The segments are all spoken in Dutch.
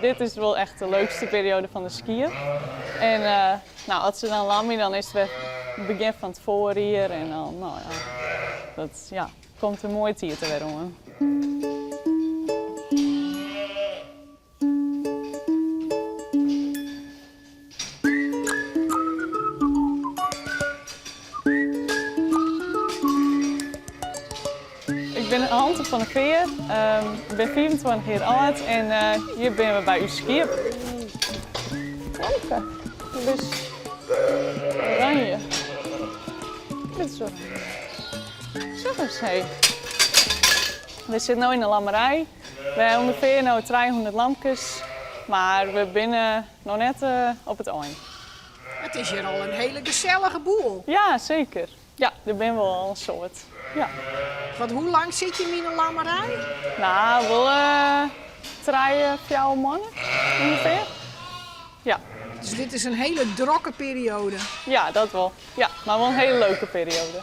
dit is wel echt de leukste periode van de skiën. En nou, als ze dan lammen, dan is het weer het begin van het voorjaar. En dan, nou ja, dat komt een mooi tier te weer om. Ik ben Hante van de Veer, ik ben 24 jaar oud en hier ben we bij uw skiën. Kijk, dit is oranje. Dit is oranje. Zo eens, hé. We zitten nu in de lammerij. We hebben ongeveer nu 300 lampjes, maar we zijn nog net op het eind. Het is hier al een hele gezellige boel. Ja, zeker. Ja, er ben wel al een soort. Ja. Want hoe lang zit je in een lammerij? Nou, wel 3-4 maanden ongeveer. Ja. Dus dit is een hele drokke periode. Ja, dat wel. Ja, maar wel een hele leuke periode.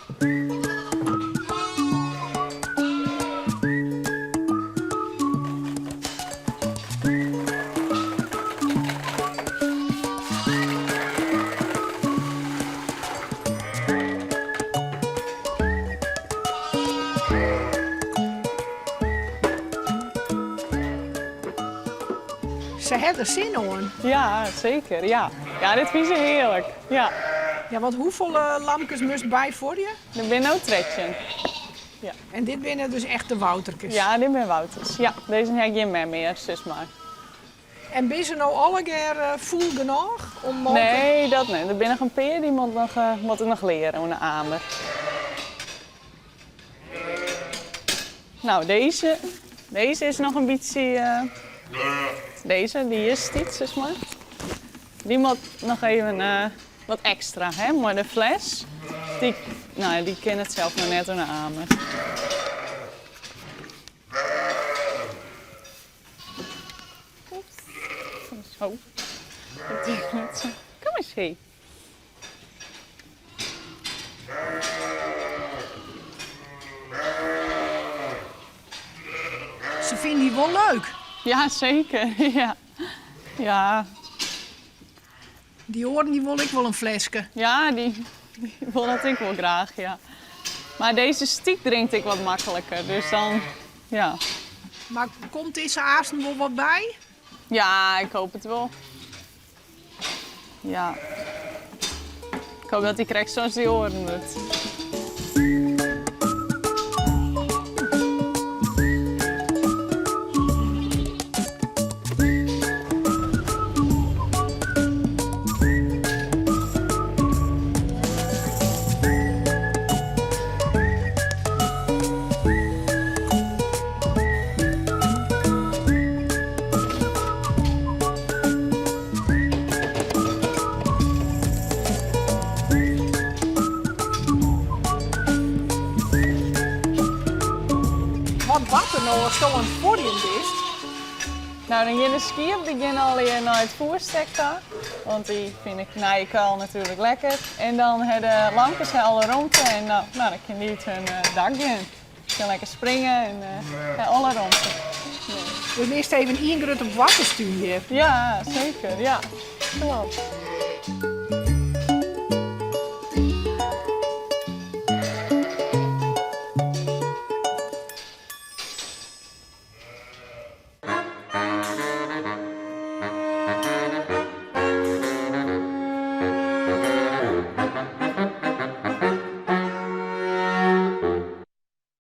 Ze hebben er zin in. Ja, zeker. Ja, ja, dit vind ik heerlijk. Ja. Ja, want hoeveel lampjes moest bij voor je? Er ben nou tretjen. Ja. En dit binnen dus echt de Wouterkes. Ja, dit ben Wouters. Ja, deze heb ik geen meer, zus maar. En ben ze nou alle keer full genoeg? Om Nee, dat niet. Er ben nog een peer die moet nog leren, een amer. Nou, deze is nog een beetje... Deze, die is iets, zeg maar. Die moet nog even wat extra, hè? Maar de fles, die kent het zelf nog net een amer. Oeps. Zo. Kom eens heen. Ze vinden die wel leuk. Ja, zeker. Ja. Ja. Die horen die wil ik wel een flesje. Ja, die wil dat ik wel graag, ja. Maar deze stiek drinkt ik wat makkelijker, dus dan, ja. Maar komt deze aasen wel wat bij? Ja, ik hoop het wel. Ja. Ik hoop dat hij krijgt zoals die oren doet. Wat er nou als zo aan het podium is. Nou, dan gaan de skiën beginnen alweer naar het voersector. Want die vind ik na je kuil natuurlijk lekker. En dan hebben de lampjes alle rondte en nou, dan kan die het hun dak doen. Ze kan lekker springen en alle rondte. We eerst even ingrut op waterstuur hier. Ja, zeker. Ja, klopt.